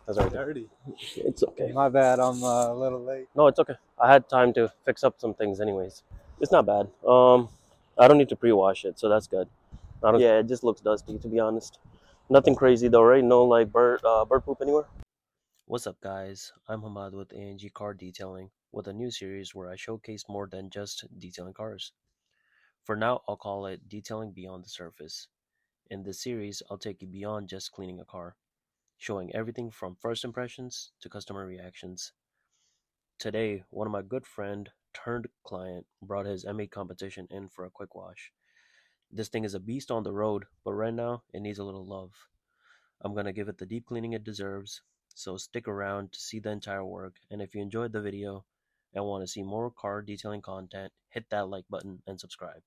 That's right. Dirty. It's okay. My bad. I'm a little late. No, it's okay. I had time to fix up some things, anyways. It's not bad. I don't need to pre-wash it, so that's good. Yeah, it just looks dusty, to be honest. Nothing crazy though, right? No like bird poop anywhere. What's up, guys? I'm Hamad with ANG Car Detailing, with a new series where I showcase more than just detailing cars. For now, I'll call it Detailing Beyond the Surface. In this series, I'll take you beyond just cleaning a car, showing everything from first impressions to customer reactions. Today, one of my good friend turned client brought his M8 competition in for a quick wash. This thing is a beast on the road, but right now it needs a little love. I'm gonna give it the deep cleaning it deserves, so stick around to see the entire work. And if you enjoyed the video and want to see more car detailing content, hit that like button and subscribe.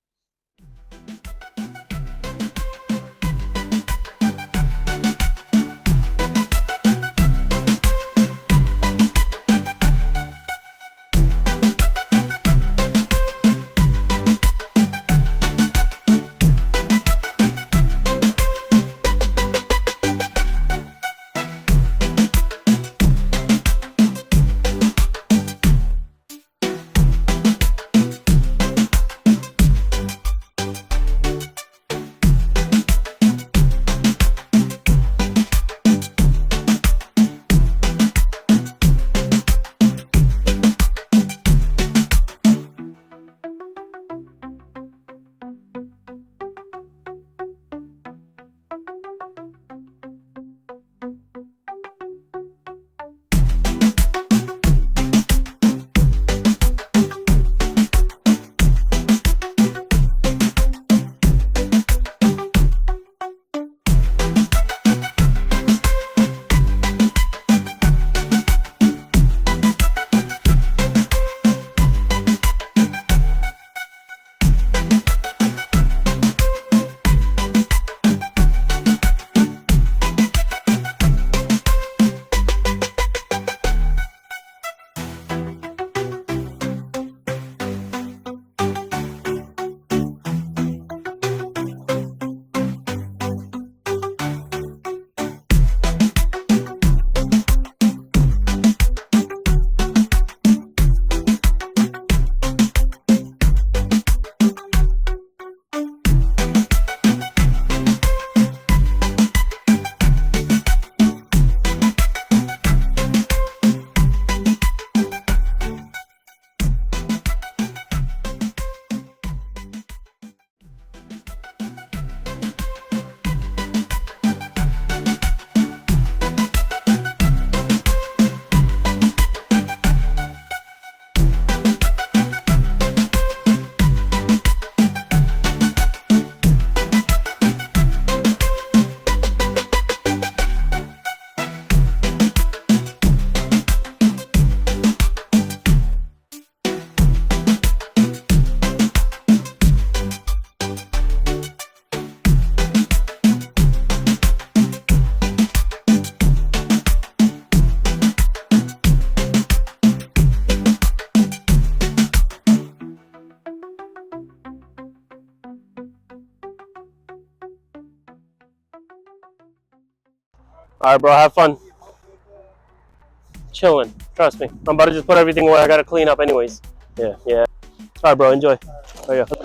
All right, bro. Have fun. Chilling. Trust me. I'm about to just put everything away. I gotta clean up, anyways. Yeah. All right, bro. Enjoy. There you go.